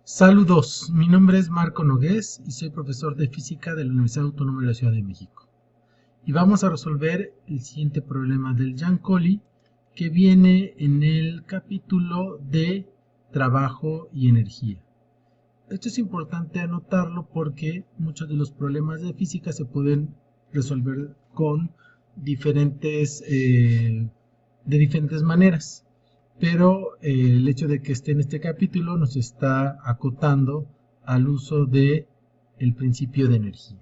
Saludos, mi nombre es Marco Nogués y soy profesor de física de la Universidad Autónoma de la Ciudad de México. Y vamos a resolver el siguiente problema del Jankoli que viene en el capítulo de trabajo y energía. Esto es importante anotarlo porque muchos de los problemas de física se pueden resolver con de diferentes maneras. Pero el hecho de que esté en este capítulo nos está acotando al uso de el principio de energía.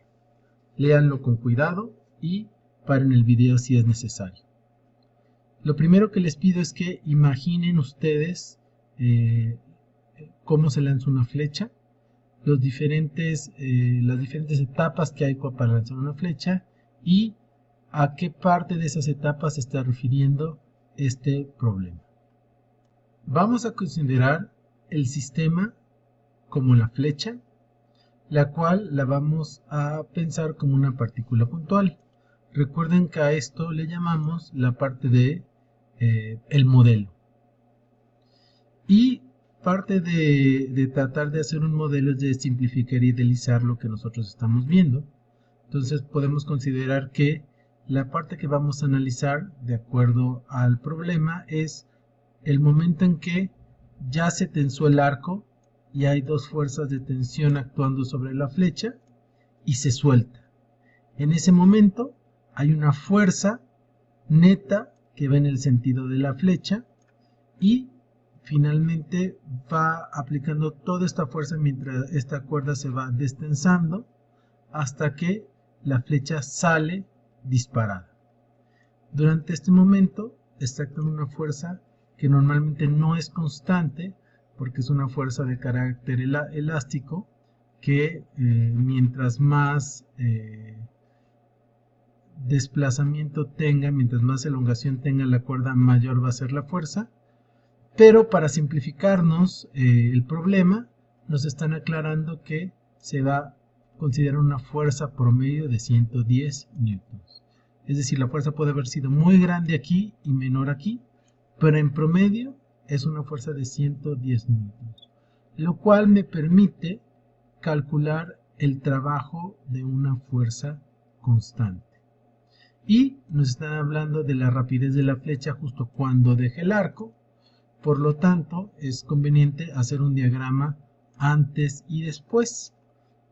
Léanlo con cuidado y paren el video si es necesario. Lo primero que les pido es que imaginen ustedes cómo se lanza una flecha, las diferentes etapas que hay para lanzar una flecha y a qué parte de esas etapas se está refiriendo este problema. Vamos a considerar el sistema como la flecha, la cual la vamos a pensar como una partícula puntual. Recuerden que a esto le llamamos la parte de el modelo. Y parte de tratar de hacer un modelo es de simplificar y idealizar lo que nosotros estamos viendo. Entonces podemos considerar que la parte que vamos a analizar de acuerdo al problema es el momento en que ya se tensó el arco y hay dos fuerzas de tensión actuando sobre la flecha y se suelta. En ese momento hay una fuerza neta que va en el sentido de la flecha y finalmente va aplicando toda esta fuerza mientras esta cuerda se va destensando hasta que la flecha sale disparada. Durante este momento está actuando una fuerza que normalmente no es constante porque es una fuerza de carácter elástico que mientras más desplazamiento tenga, mientras más elongación tenga la cuerda, mayor va a ser la fuerza. Pero para simplificarnos el problema, nos están aclarando que se va a considerar una fuerza promedio de 110 newtons. Es decir, la fuerza puede haber sido muy grande aquí y menor aquí, pero en promedio es una fuerza de 110 newtons, lo cual me permite calcular el trabajo de una fuerza constante. Y nos están hablando de la rapidez de la flecha justo cuando deje el arco, por lo tanto es conveniente hacer un diagrama antes y después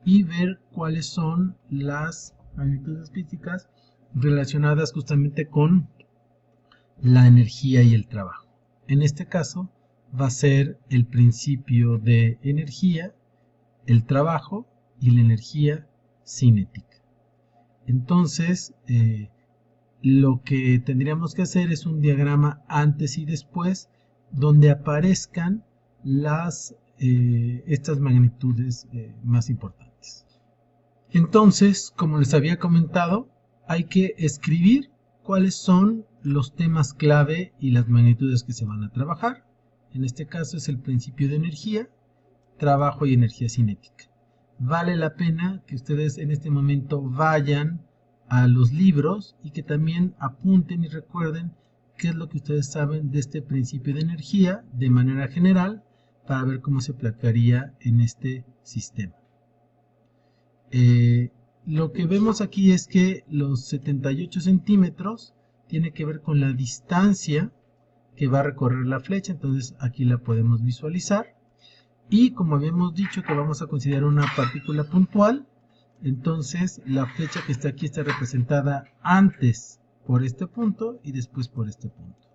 y ver cuáles son las magnitudes físicas relacionadas justamente con la energía y el trabajo. En este caso va a ser el principio de energía, el trabajo y la energía cinética. Entonces, lo que tendríamos que hacer es un diagrama antes y después donde aparezcan estas magnitudes más importantes. Entonces, como les había comentado, hay que escribir cuáles son los temas clave y las magnitudes que se van a trabajar. En este caso es el principio de energía, trabajo y energía cinética. Vale la pena que ustedes en este momento vayan a los libros y que también apunten y recuerden qué es lo que ustedes saben de este principio de energía de manera general para ver cómo se aplicaría en este sistema. Lo que vemos aquí es que los 78 centímetros tiene que ver con la distancia que va a recorrer la flecha, entonces aquí la podemos visualizar. Y como habíamos dicho que vamos a considerar una partícula puntual, entonces la flecha que está aquí está representada antes por este punto y después por este punto.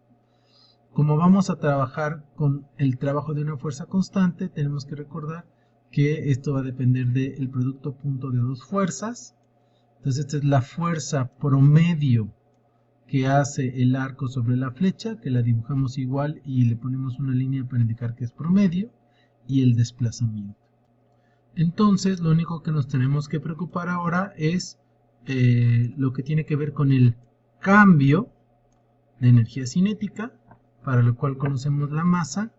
Como vamos a trabajar con el trabajo de una fuerza constante, tenemos que recordar que esto va a depender del producto punto de dos fuerzas. Entonces esta es la fuerza promedio que hace el arco sobre la flecha, que la dibujamos igual y le ponemos una línea para indicar que es promedio, y el desplazamiento. Entonces lo único que nos tenemos que preocupar ahora es lo que tiene que ver con el cambio de energía cinética, para lo cual conocemos la masa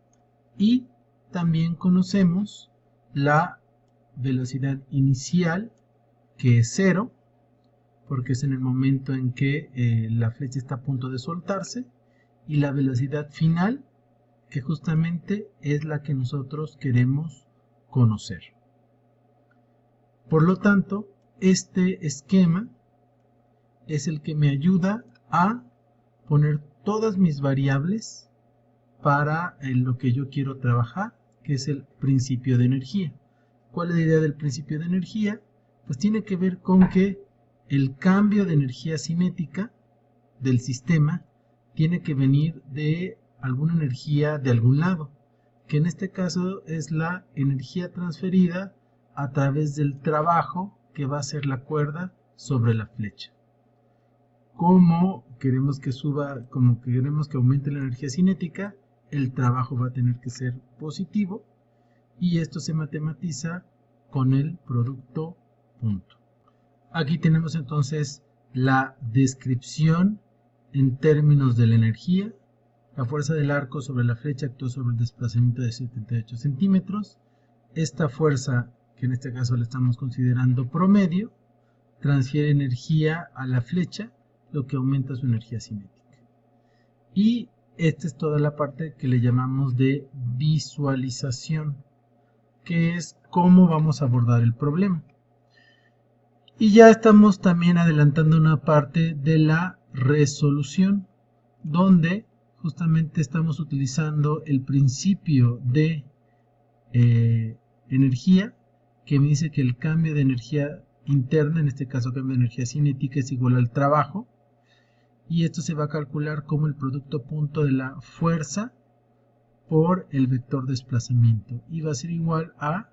y también conocemos la velocidad inicial, que es 0, porque es en el momento en que la flecha está a punto de soltarse, y la velocidad final, que justamente es la que nosotros queremos conocer. Por lo tanto, este esquema es el que me ayuda a poner todas mis variables para lo que yo quiero trabajar, que es el principio de energía. ¿Cuál es la idea del principio de energía? Pues tiene que ver con que el cambio de energía cinética del sistema tiene que venir de alguna energía de algún lado, que en este caso es la energía transferida a través del trabajo que va a hacer la cuerda sobre la flecha. Como queremos que suba, como queremos que aumente la energía cinética, el trabajo va a tener que ser positivo y esto se matematiza con el producto punto. Aquí tenemos entonces la descripción en términos de la energía. La fuerza del arco sobre la flecha actuó sobre el desplazamiento de 78 centímetros. Esta fuerza, que en este caso la estamos considerando promedio, transfiere energía a la flecha, lo que aumenta su energía cinética. Y esta es toda la parte que le llamamos de visualización, que es cómo vamos a abordar el problema. Y ya estamos también adelantando una parte de la resolución, donde justamente estamos utilizando el principio de energía, que me dice que el cambio de energía interna, en este caso cambio de energía cinética, es igual al trabajo, y esto se va a calcular como el producto punto de la fuerza por el vector desplazamiento, y va a ser igual a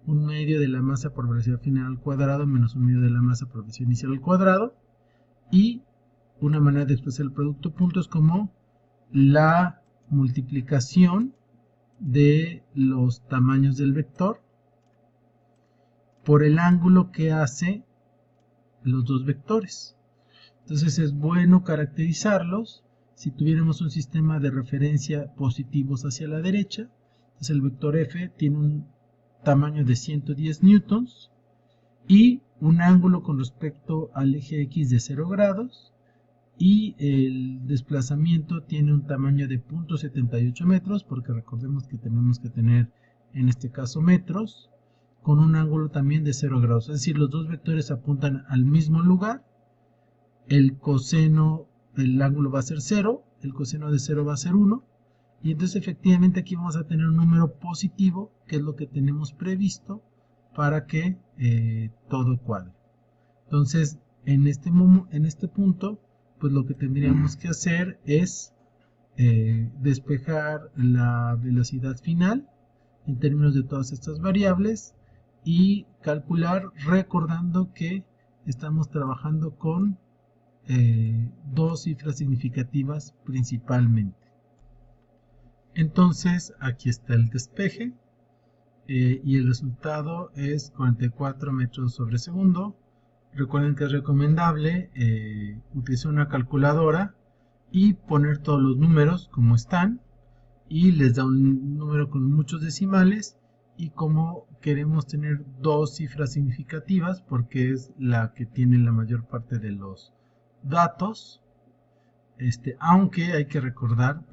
1/2 de la masa por velocidad final al cuadrado menos 1/2 de la masa por velocidad inicial al cuadrado. Y una manera de expresar el producto punto es como la multiplicación de los tamaños del vector por el ángulo que hace los dos vectores. Entonces es bueno caracterizarlos. Si tuviéramos un sistema de referencia positivos hacia la derecha, entonces el vector F tiene un tamaño de 110 newtons y un ángulo con respecto al eje X de 0 grados, y el desplazamiento tiene un tamaño de 0.78 metros, porque recordemos que tenemos que tener en este caso metros, con un ángulo también de 0 grados, es decir, los dos vectores apuntan al mismo lugar. El coseno, el ángulo va a ser 0, el coseno de 0 va a ser 1, y entonces efectivamente aquí vamos a tener un número positivo, que es lo que tenemos previsto para que todo cuadre. Entonces en este punto, pues lo que tendríamos que hacer es despejar la velocidad final en términos de todas estas variables y calcular, recordando que estamos trabajando con dos cifras significativas principalmente. Entonces aquí está el despeje y el resultado es 44 metros sobre segundo. Recuerden que es recomendable utilizar una calculadora y poner todos los números como están, y les da un número con muchos decimales, y como queremos tener dos cifras significativas porque es la que tiene la mayor parte de los datos, aunque hay que recordar,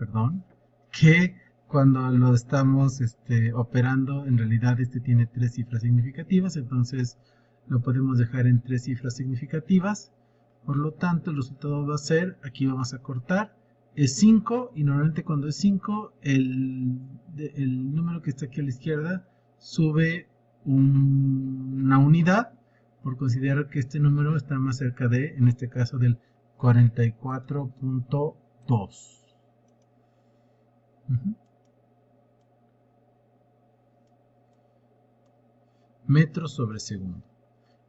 que cuando lo estamos operando, en realidad tiene tres cifras significativas, entonces lo podemos dejar en tres cifras significativas. Por lo tanto, el resultado va a ser, aquí vamos a cortar, es 5, y normalmente cuando es 5, el número que está aquí a la izquierda sube una unidad, por considerar que este número está más cerca de, en este caso, del 44.2. Metros sobre segundo.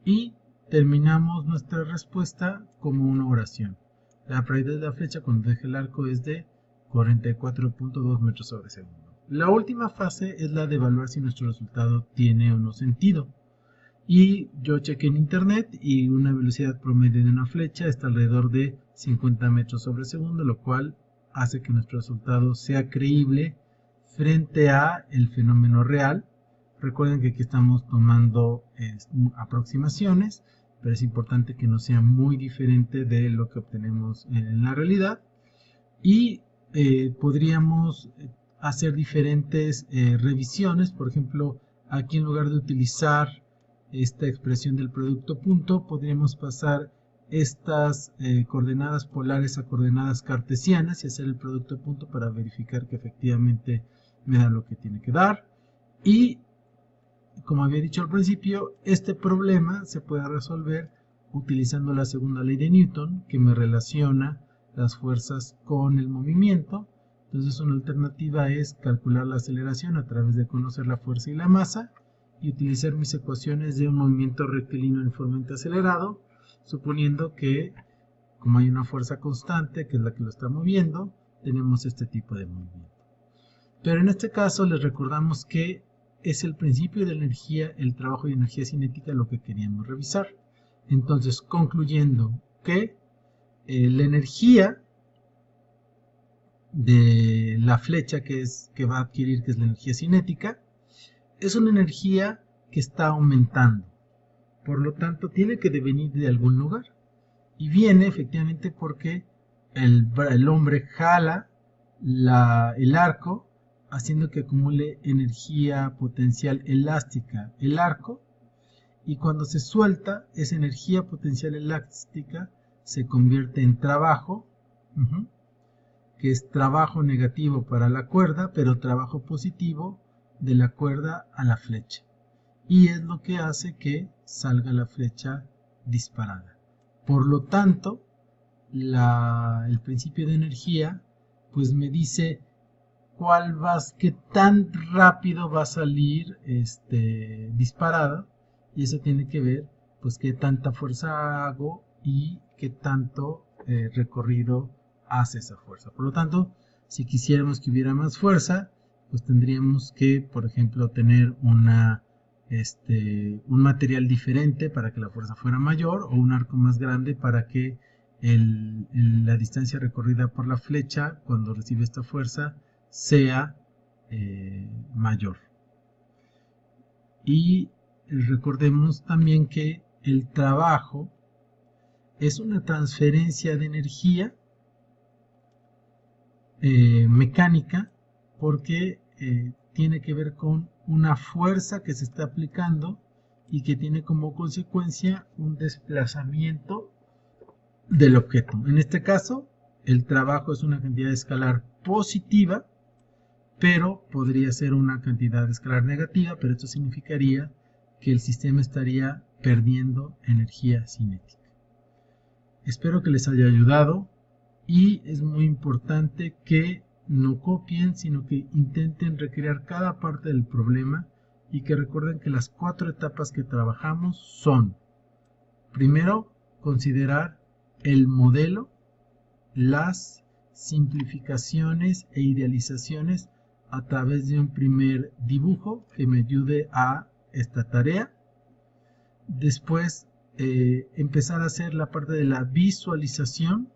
Y terminamos nuestra respuesta como una oración. La probabilidad de la flecha cuando deje el arco es de 44.2 metros sobre segundo. La última fase es la de evaluar si nuestro resultado tiene o no sentido. Y yo chequé en internet y una velocidad promedio de una flecha está alrededor de 50 metros sobre segundo, lo cual hace que nuestro resultado sea creíble frente a el fenómeno real. Recuerden que aquí estamos tomando aproximaciones, pero es importante que no sea muy diferente de lo que obtenemos en la realidad. Y podríamos hacer diferentes revisiones. Por ejemplo, Aquí, en lugar de utilizar esta expresión del producto punto, podríamos pasar estas coordenadas polares a coordenadas cartesianas y hacer el producto punto para verificar que efectivamente me da lo que tiene que dar. Y como había dicho al principio, este problema se puede resolver utilizando la segunda ley de Newton, que me relaciona las fuerzas con el movimiento. Entonces una alternativa es calcular la aceleración a través de conocer la fuerza y la masa y utilizar mis ecuaciones de un movimiento rectilíneo uniformemente acelerado, suponiendo que, como hay una fuerza constante, que es la que lo está moviendo, tenemos este tipo de movimiento. Pero en este caso les recordamos que es el principio de la energía, el trabajo de energía cinética lo que queríamos revisar. Entonces, concluyendo que la energía de la flecha que va a adquirir, que es la energía cinética, es una energía que está aumentando. Por lo tanto, tiene que devenir de algún lugar. Y viene efectivamente porque el hombre jala el arco, haciendo que acumule energía potencial elástica el arco, y cuando se suelta, esa energía potencial elástica se convierte en trabajo, que es trabajo negativo para la cuerda, pero trabajo positivo de la cuerda a la flecha. Y es lo que hace que salga la flecha disparada. Por lo tanto, el principio de energía pues me dice qué tan rápido va a salir disparada, y eso tiene que ver pues qué tanta fuerza hago y qué tanto recorrido hace esa fuerza. Por lo tanto, si quisiéramos que hubiera más fuerza, pues tendríamos que, por ejemplo, tener un material diferente para que la fuerza fuera mayor, o un arco más grande para que la distancia recorrida por la flecha cuando recibe esta fuerza sea mayor. Y recordemos también que el trabajo es una transferencia de energía mecánica, porque tiene que ver con una fuerza que se está aplicando y que tiene como consecuencia un desplazamiento del objeto. En este caso, el trabajo es una cantidad escalar positiva, pero podría ser una cantidad escalar negativa, pero esto significaría que el sistema estaría perdiendo energía cinética. Espero que les haya ayudado, y es muy importante que no copien, sino que intenten recrear cada parte del problema, y que recuerden que las 4 etapas que trabajamos son: primero, considerar el modelo, las simplificaciones e idealizaciones a través de un primer dibujo que me ayude a esta tarea. Después, empezar a hacer la parte de la visualización,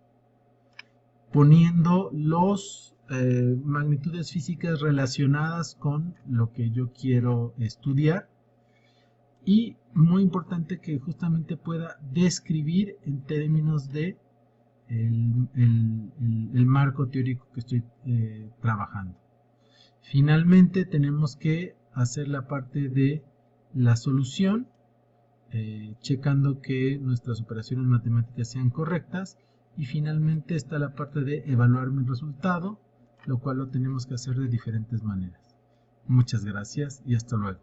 poniendo las magnitudes físicas relacionadas con lo que yo quiero estudiar. Y muy importante que justamente pueda describir en términos de el marco teórico que estoy trabajando. Finalmente tenemos que hacer la parte de la solución, checando que nuestras operaciones matemáticas sean correctas. Y finalmente está la parte de evaluar mi resultado, lo cual lo tenemos que hacer de diferentes maneras. Muchas gracias y hasta luego.